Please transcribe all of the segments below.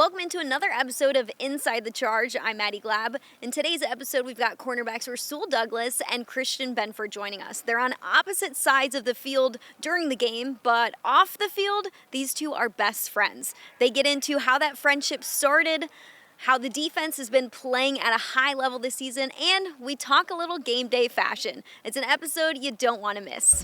Welcome into another episode of Inside the Charge. I'm Maddy Glab. In today's episode, we've got cornerbacks Rasul Douglas and Christian Benford joining us. They're on opposite sides of the field during the game, but off the field, these two are best friends. They get into how that friendship started, how the defense has been playing at a high level this season, and we talk a little game day fashion. It's an episode you don't want to miss.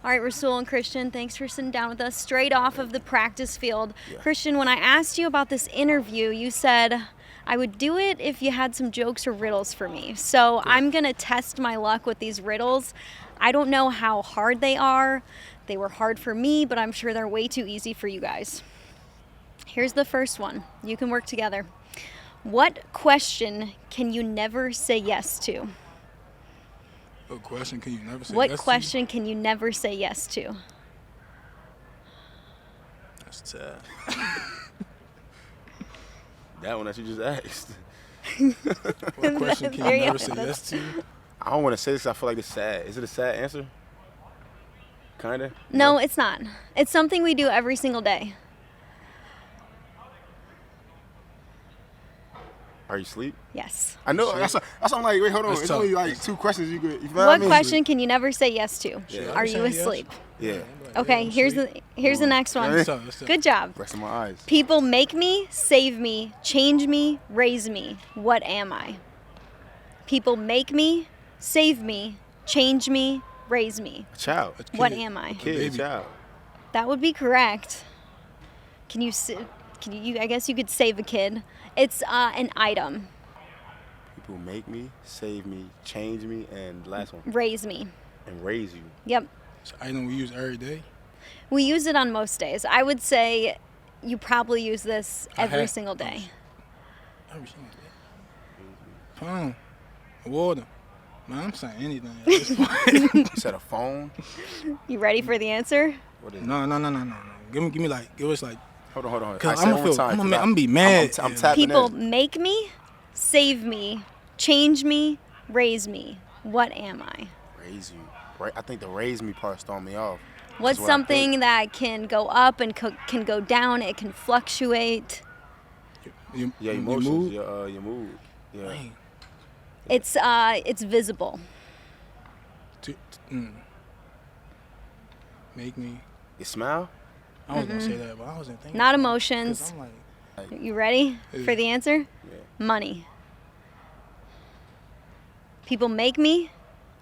All right, Rasul and Christian, thanks for sitting down with us straight off of the practice field. Yeah. Christian, when I asked you about this interview, you said, I would do it if you had some jokes or riddles for me. So I'm going to test my luck with these riddles. I don't know how hard they are. They were hard for me, but I'm sure they're way too easy for you guys. Here's the first one. You can work together. What question can you never say yes to? What question can you never say yes to? What question can you never say yes to? That's tough. That one that you just asked. What question can you never say yes to? I don't want to say this because I feel like it's sad. Is it a sad answer? Kinda? No, it's not. It's something we do every single day. Are you asleep? Yes. I know. That's what I'm like, wait, hold on. That's It's tough. only like two questions you could. What question can you never say yes to? Yeah. Are you asleep? Yeah. Okay, here's the next one. That's tough. Good job. Rest of my eyes. People make me, save me, change me, raise me. What am I? People make me, save me, change me, raise me. A child. What am I? Kid, a child. That would be correct. Can you? I guess you could save a kid. It's an item. People make me, save me, change me, and the last one. Raise me. And raise you. Yep. It's an item we use every day. We use it on most days. I would say you probably use this every single day. Every single day. Phone. Water. Man, I'm saying anything at this point. You said a phone? You ready for the answer? What is it? No. Give us like. Hold on. Cause I'm gonna be mad. I'm tapping People in. make me, save me, change me, raise me. What am I? Raise you. Right? I think the raise me part thrown me off. What's something that can go up and can go down? It can fluctuate. Your emotions, your mood. Yeah. Man. It's visible. Make me. You smile? I was gonna say that, but I wasn't thinking. Not emotions. I'm like, You ready for the answer? Yeah. Money. People make me,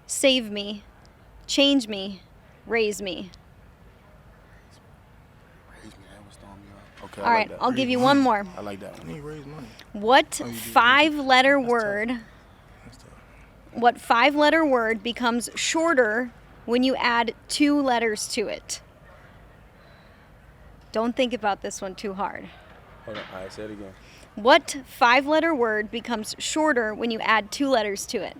save me, change me, raise me. Raise me. That was throwing me off. Okay. All right, I'll give you one more. I like that I one. need to raise money. What you do. five-letter word? That's tough. What five-letter word becomes shorter when you add two letters to it? Don't think about this one too hard. Hold on. All right, say it again. What five-letter word becomes shorter when you add two letters to it?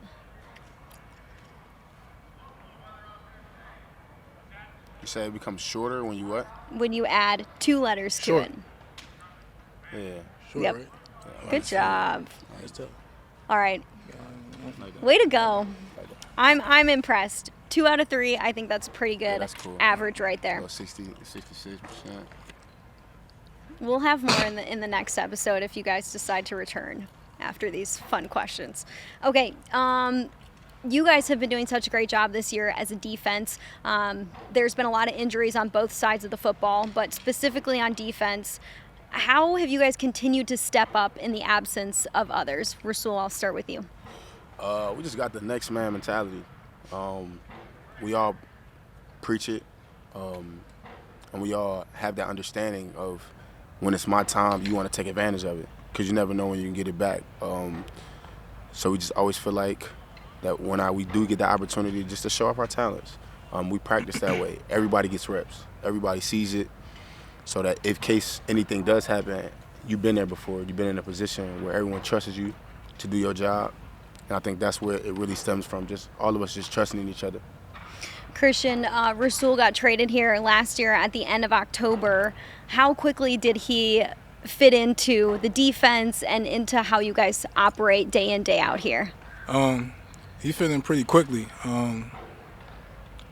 You say it becomes shorter when you what? When you add two letters to Short. it. Yeah. Sure, Yep. right? Good job. That's tough. All right. Like that. Way to go. Like that. I'm impressed. 2 out of 3. I think that's pretty good. Yeah, that's cool. Average right there. Well, 66%. We'll have more in the next episode if you guys decide to return after these fun questions. Okay, you guys have been doing such a great job this year as a defense. There's been a lot of injuries on both sides of the football, but specifically on defense. How have you guys continued to step up in the absence of others? Rasul, I'll start with you. We just got the next man mentality. We all preach it, and we all have that understanding of when it's my time, you want to take advantage of it because you never know when you can get it back. So we just always feel like that when we do get the opportunity just to show off our talents, we practice that way. Everybody gets reps. Everybody sees it so that if case anything does happen, you've been there before. You've been in a position where everyone trusts you to do your job. And I think that's where it really stems from, just all of us just trusting in each other. Christian, Rasul got traded here last year at the end of October. How quickly did he fit into the defense and into how you guys operate day in, day out here? He fit in pretty quickly.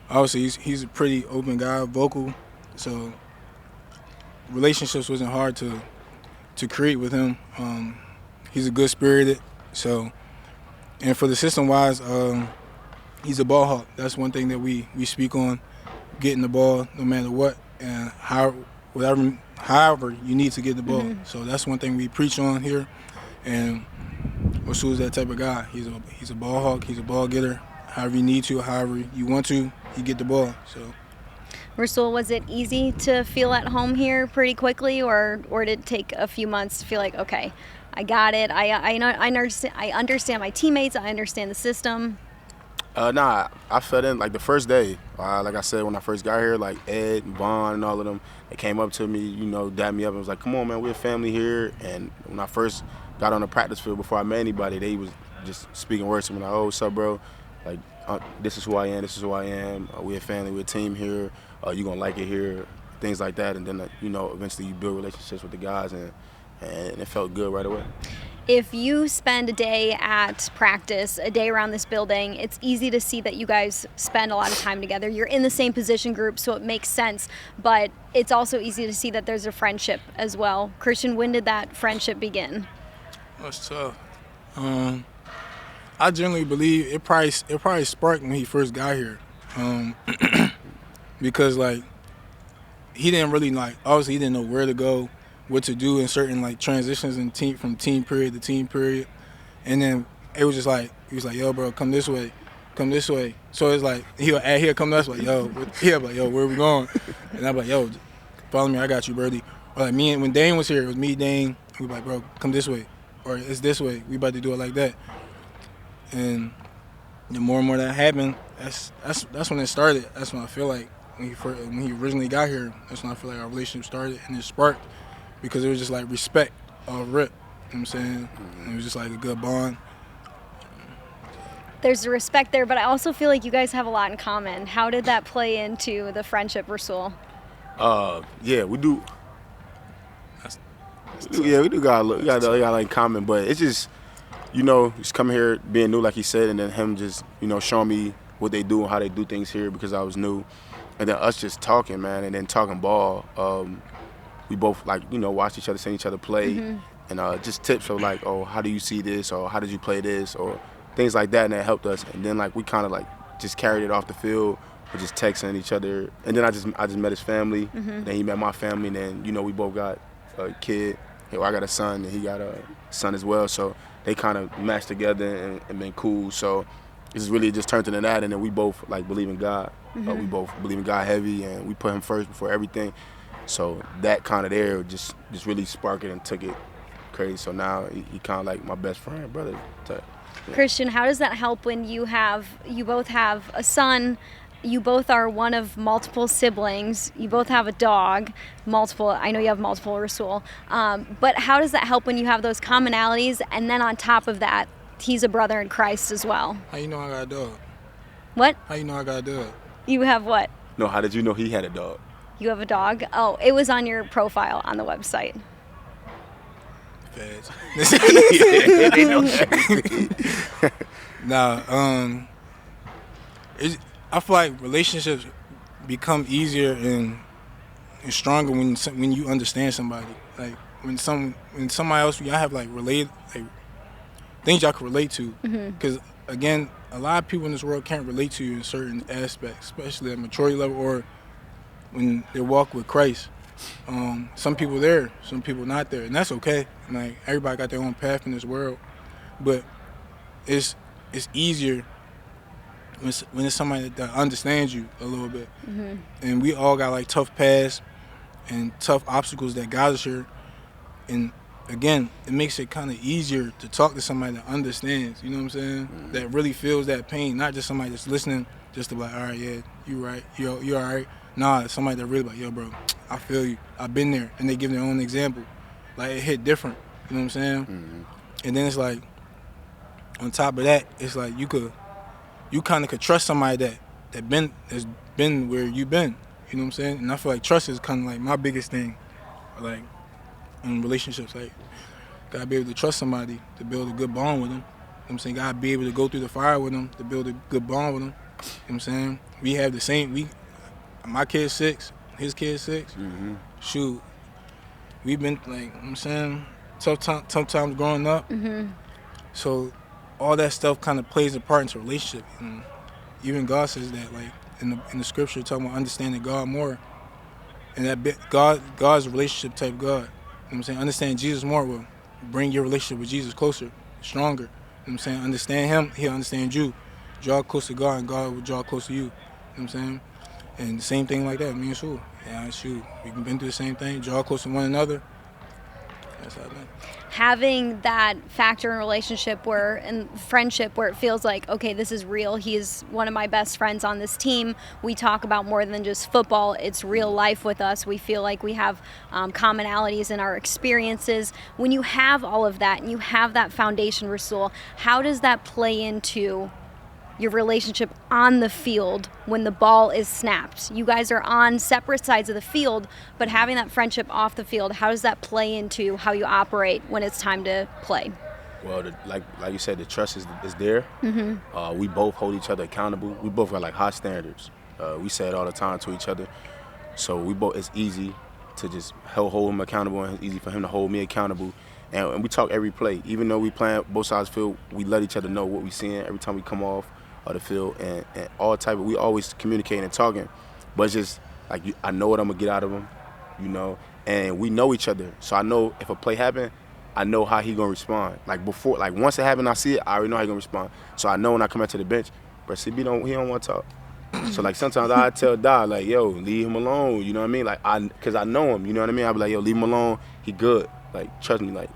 Obviously, he's a pretty open guy, vocal, so relationships wasn't hard to create with him. He's a good spirited, so and for the system wise, he's a ball hawk. That's one thing that we speak on, getting the ball no matter what, and however you need to get the ball. So that's one thing we preach on here, and Rasul's that type of guy. He's a ball hawk. He's a ball getter. However you need to, however you want to, you get the ball. So. Rasul, was it easy to feel at home here pretty quickly, or did it take a few months to feel like, okay, I got it. I understand my teammates. I understand the system. Nah, I felt in like the first day. Like I said, when I first got here, like Ed and Vaughn and all of them, they came up to me, dapped me up and was like, "Come on, man, we're a family here." And when I first got on the practice field, before I met anybody, they was just speaking words to me like, "Oh, what's up, bro? Like, this is who I am. This is who I am. We're a family. We're a team here. You gonna like it here." Things like that, and then eventually you build relationships with the guys, and it felt good right away. If you spend a day at practice, a day around this building, it's easy to see that you guys spend a lot of time together. You're in the same position group, so it makes sense. But it's also easy to see that there's a friendship as well. Christian, when did that friendship begin? That's tough. I generally believe it probably sparked when he first got here, because like he didn't really obviously he didn't know where to go, what to do in certain transitions in from team period to team period, and then it was just he was like, "Yo, bro, come this way." So it's like he'll come to us like, "Yo," he'll be like, "Yo, where are we going?" And I'm like, "Yo, follow me, I got you, birdie." Or like when Dane was here, it was me, Dane. We were like, "Bro, come this way," or "It's this way." We about to do it like that, and the more and more that happened, that's when it started. That's when I feel like when he originally got here, that's when I feel like our relationship started and it sparked. Because it was just respect of rip, you know what I'm saying? It was just a good bond. There's the respect there, but I also feel like you guys have a lot in common. How did that play into the friendship, Rasul? Yeah, we do. We do got a lot in common, but it's just, just coming here being new, like he said, and then him just, showing me what they do and how they do things here because I was new, and then us just talking, man, and then talking ball. We both watch each other, seen each other play, and just tips of oh, how do you see this, or how did you play this, or things like that, and that helped us. And then we kind of just carried it off the field, or just texting each other. And then I just met his family, and then he met my family, and then we both got a kid. I got a son, and he got a son as well. So they kind of matched together and been cool. So it's really just turned into that, and then we both believe in God. We both believe in God heavy, and we put Him first before everything. So that kind of there just really sparked it and took it crazy. So now he kind of like my best friend, brother type. Yeah. Christian, how does that help when you both have a son, you both are one of multiple siblings, you both have a dog, I know you have multiple, Rasul, but how does that help when you have those commonalities, and then on top of that, he's a brother in Christ as well? How you know I got a dog? What? How you know I got a dog? You have what? No, how did you know he had a dog? You have a dog? Oh, it was on your profile on the website. Feds. They know that. Nah, I feel like relationships become easier and stronger when you understand somebody. When somebody else, y'all have things y'all can relate to. Because again, a lot of people in this world can't relate to you in certain aspects, especially at maturity level or when they walk with Christ. Some people there, some people not there, and that's okay. Everybody got their own path in this world, but it's easier when it's somebody that understands you a little bit. And we all got tough paths and tough obstacles that got us here, and again, it makes it kind of easier to talk to somebody that understands, you know what I'm saying? That really feels that pain, not just somebody that's listening just to be like, all right, yeah, you right, you all right. Nah, it's somebody that really yo, bro, I feel you. I've been there. And they give their own example. It hit different, you know what I'm saying? And then it's on top of that, it's you kind of could trust somebody that's been where you've been, you know what I'm saying? And I feel like trust is kind of my biggest thing, in relationships. Gotta be able to trust somebody to build a good bond with them. what I'm saying? Gotta be able to go through the fire with them to build a good bond with them. You know what I'm saying? We have the same. My kid's 6, his kid's 6. Mm-hmm. Shoot, we've been like, you know what I'm saying, tough times growing up. Mm-hmm. So all that stuff kind of plays a part into a relationship. And even God says that, like in the scripture, talking about understanding God more. And God's a relationship type God. You know what I'm saying? Understanding Jesus more will bring your relationship with Jesus closer, stronger. You know what I'm saying? Understand him, he'll understand you. Draw close to God, and God will draw close to you. You know what I'm saying? And the same thing like that, me and Sue. Yeah, shoot, we've been through the same thing. Draw close to one another. That's how I think. Having that factor in relationship and friendship where it feels like, okay, this is real. He is one of my best friends on this team. We talk about more than just football. It's real life with us. We feel like we have commonalities in our experiences. When you have all of that and you have that foundation, Rasul, how does that play into your relationship on the field when the ball is snapped? You guys are on separate sides of the field, but having that friendship off the field, how does that play into how you operate when it's time to play? Well, like you said, the trust is there. Mm-hmm. We both hold each other accountable. We both got like high standards. We say it all the time to each other. So it's easy to just hold him accountable, and it's easy for him to hold me accountable. And we talk every play. Even though we play both sides of the field, we let each other know what we're seeing every time we come off of the field, and all type of, we always communicating and talking, but it's just like I know what I'm gonna get out of him, you know, and we know each other, so I know if a play happen, I know how he gonna respond. Like before, like once it happened, I see it, I already know how he gonna respond. So I know when I come out to the bench, but CB he don't want to talk. So like sometimes I tell Dad like, yo, leave him alone, you know what I mean? Like cause I know him, you know what I mean? I be like, yo, leave him alone, he good. Like trust me, like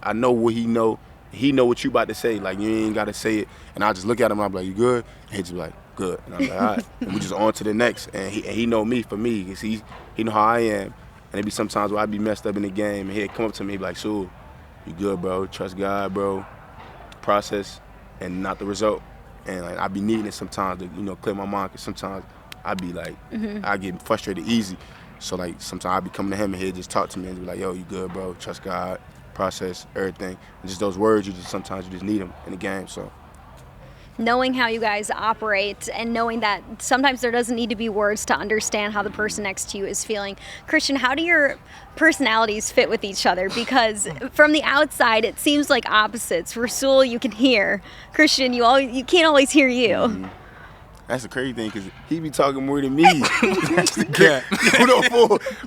I know what he know. He know what you about to say, like you ain't gotta say it. And I just look at him, I'm like, you good? And he just be like, good. And I'm like, all right. And we just on to the next. And he know me for me, cause he know how I am. And it be sometimes where I be messed up in the game, and he'd come up to me, he be like, so you good, bro? Trust God, bro. Process and not the result. And like I be needing it sometimes to, you know, clear my mind, cause sometimes I be like, I get frustrated easy. So like sometimes I be coming to him and he'd just talk to me and be like, yo, you good, bro? Trust God. Process, everything. And just those words, sometimes you just need them in the game. So knowing how you guys operate and knowing that sometimes there doesn't need to be words to understand how the person next to you is feeling. Christian, how do your personalities fit with each other? Because from the outside, it seems like opposites. Rasul, you can hear. Christian, you can't always hear you. Mm-hmm. That's the crazy thing, because he be talking more than me. Yeah.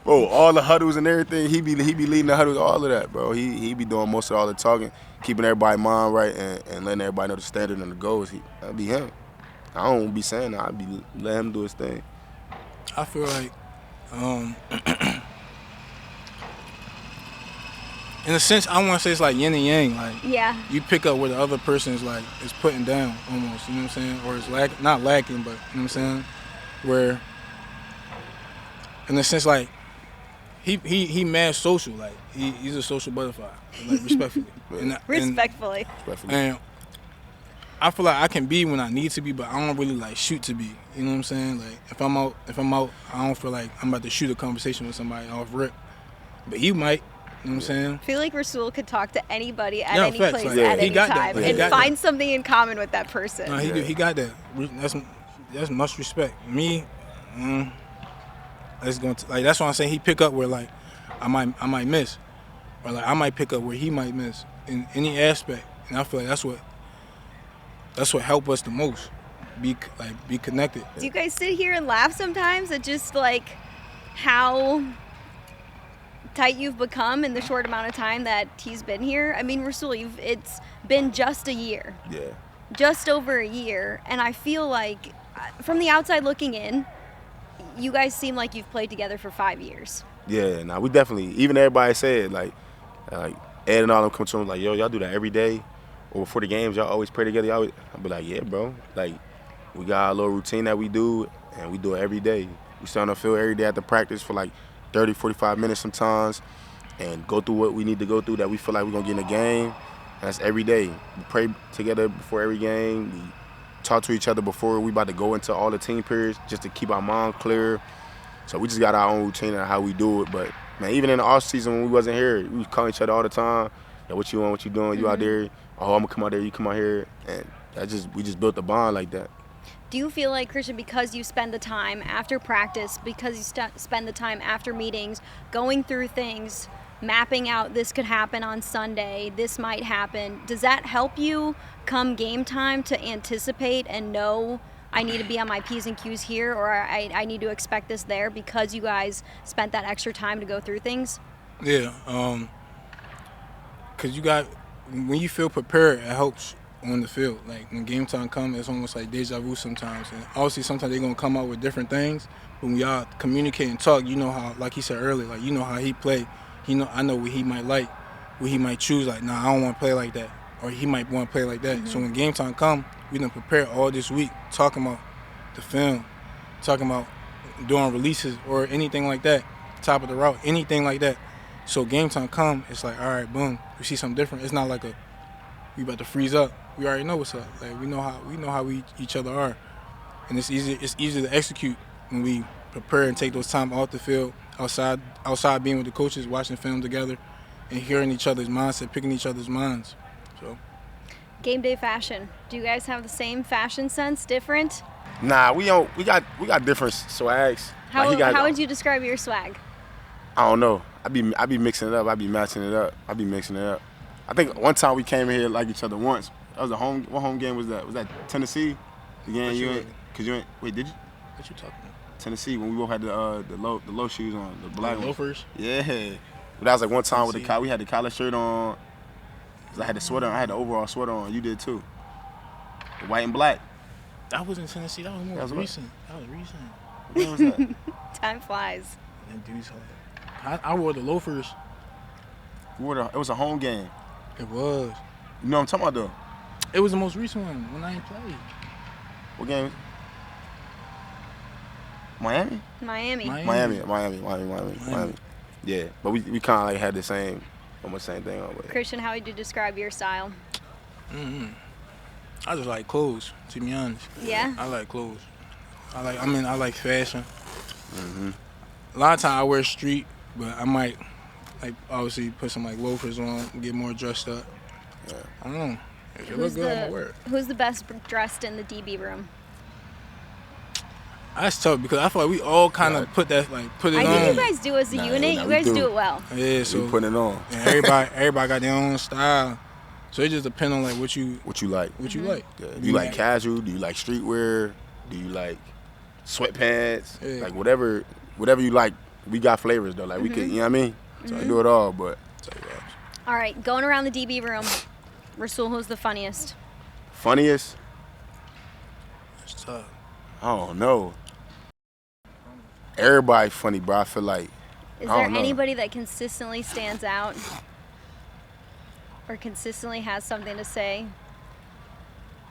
Bro, all the huddles and everything, he be leading the huddles, all of that, bro. He be doing most of all the talking, keeping everybody's mind right, and letting everybody know the standard and the goals. That'd be him. I don't be saying that. I be letting him do his thing. I feel like, in a sense, I want to say it's like yin and yang. Like, yeah, you pick up where the other person is like is putting down almost. You know what I'm saying? Or it's not lacking, but you know what I'm saying? Where, in a sense, like he mad social. Like he's a social butterfly. Like respectfully. respectfully. And I feel like I can be when I need to be, but I don't really like shoot to be. You know what I'm saying? Like if I'm out, I don't feel like I'm about to shoot a conversation with somebody off rip. But he might. You know what I'm saying? I feel like Rasul could talk to anybody at any facts, place like, at any got time that. and find something in common with that person. No, he got that. That's much respect. Me, that's why I'm saying he pick up where like I might miss, or like I might pick up where he might miss in any aspect, and I feel like that's what help us the most. Be connected. Do you guys sit here and laugh sometimes at just like how tight you've become in the short amount of time that he's been here? I mean, Rasul, it's been just a year. Yeah. Just over a year, and I feel like from the outside looking in, you guys seem like you've played together for 5 years. Yeah, nah, we definitely, even everybody said, like Ed and all them come to him like, yo, y'all do that every day? Or before the games, y'all always pray together? I'll be like, yeah, bro. Like, we got a little routine that we do, and we do it every day. We stay on the field every day after practice for like 30, 45 minutes sometimes, and go through what we need to go through that we feel like we're going to get in the game. That's every day. We pray together before every game. We talk to each other before we about to go into all the team periods just to keep our mind clear. So we just got our own routine on how we do it. But, man, even in the off season when we wasn't here, we was calling each other all the time, Yeah, what you on? What you doing? You out there? Oh, I'm gonna come out there. You come out here, and we just built a bond like that. Do you feel like, Christian, because you spend the time after practice, because you spend the time after meetings, going through things, mapping out this could happen on Sunday, this might happen, does that help you come game time to anticipate and know I need to be on my P's and Q's here, or I need to expect this there because you guys spent that extra time to go through things? Yeah, because when you feel prepared, it helps on the field. Like when game time comes, it's almost like deja vu sometimes. And obviously sometimes they're gonna come out with different things. But when y'all communicate and talk, you know how, like he said earlier, like you know how he play. I know what he might like, what he might choose. Like, nah, I don't want to play like that, or he might want to play like that. So when game time come, we done prepare all this week, talking about the film, talking about doing releases or anything like that, top of the route, anything like that. So game time come, it's like, all right, boom, we see something different. It's not like we about to freeze up. We already know what's up. Like we know how we each other are, and it's easy to execute when we prepare and take those time off the field, outside being with the coaches, watching film together, and hearing each other's mindset, picking each other's minds. So, Game day fashion. Do you guys have the same fashion sense? Different? Nah, we got different swags. How Like, would you describe your swag? I don't know. I be mixing it up. I be matching it up. I be mixing it up. I think one time we came in here like each other once. That was what home game was that? Was that Tennessee? The game you ain't. Wait, did you? what you talking about? Tennessee when we both had the low shoes on, the black ones. Loafers? Yeah. But that was like one time with Tennessee. we had the collar shirt on. 'Cause I had the sweater on. I had the overall sweater on. You did too. The white and black. That was in Tennessee. That was more recent. That was recent. When was that? Time flies. And dudes, I wore the loafers. It was a home game. It was. You know what I'm talking about though? It was the most recent one when I ain't played. What game? Miami. Yeah, but we kind of like had the almost same thing on. But Christian, how would you describe your style? I just like clothes, to be honest. Yeah? I like clothes. I like fashion. A lot of times I wear street, but I might, like, obviously put some like loafers on, get more dressed up. Yeah. I don't know. If it look good, I'm gonna wear it. Who's the best dressed in the DB room? That's tough because I feel like we all kind of put it on. I think you guys do as a unit. You guys do it well. Yeah, so we putting it on. And everybody got their own style. So it just depends on like what you like. What you like. Yeah. Do you like casual? Do you like streetwear? Do you like sweatpants? Yeah. Like whatever you like. We got flavors though. Like we could, you know what I mean? So I do it all, but. All right, going around the DB room. Rasul, who's the funniest? Funniest? It's tough. I don't know. Everybody funny, bro. I feel like. Is there anybody that consistently stands out or consistently has something to say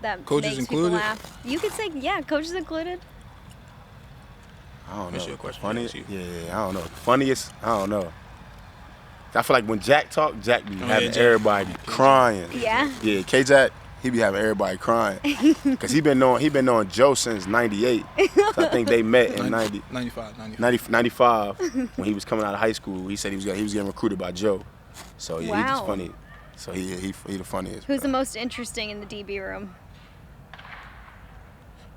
that Coaches makes included? people laugh? You could say, yeah, coaches included. I don't That's know. your question. Funniest? Yeah, I don't know. Funniest? I don't know. I feel like when Jack talk, Jack be having everybody crying. Yeah? Yeah, K-Jack, he be having everybody crying. Because he been knowing Joe since 98. So I think they met in 95 when he was coming out of high school. He said he was getting recruited by Joe. So yeah, he just funny. So he the funniest. Who's the most interesting in the DB room?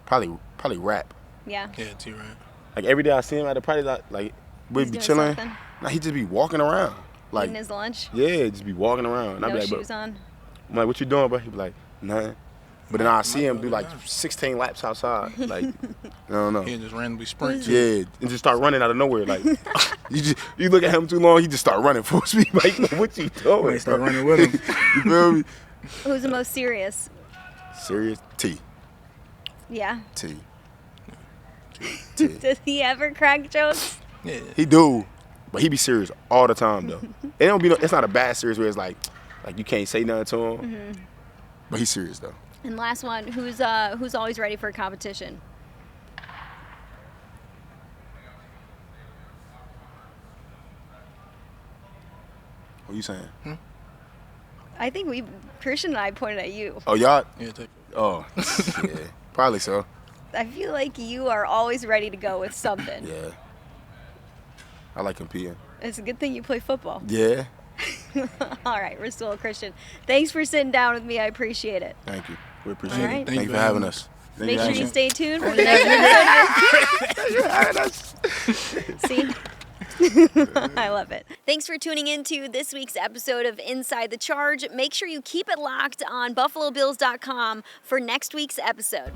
Probably Rap. Yeah. Yeah, T-Rap. Like every day I see him at the party, like we'd be chilling. Something. Nah, he just be walking around. Like, eating his lunch. Yeah, just be walking around. And No I be like, shoes on. I'm like, what you doing, bro? He be like, nothing. But then I see him do like 16 laps outside. Like, I don't know. He just randomly sprint. Yeah, and just start running out of nowhere. Like, you look at him too long, he just start running full speed. Like, what you doing? Start running with him. You feel me? Who's the most serious? Serious? T. Yeah. T. Does he ever crack jokes? Yeah. He do, but he be serious all the time though. It don't be it's not a bad serious where it's like you can't say nothing to him. But he's serious though. And last one, who's always ready for a competition? What you saying? I think Christian and I pointed at you. Oh, y'all? Yeah, Oh, yeah, probably so. I feel like you are always ready to go with something. Yeah. I like competing. It's a good thing you play football. Yeah. All right, Rasul and Christian. Thanks for sitting down with me. I appreciate it. Thank you. We appreciate All right. it. Thank you for having us. Make sure you stay tuned for the next episode. See? I love it. Thanks for tuning in to this week's episode of Inside the Charge. Make sure you keep it locked on BuffaloBills.com for next week's episode.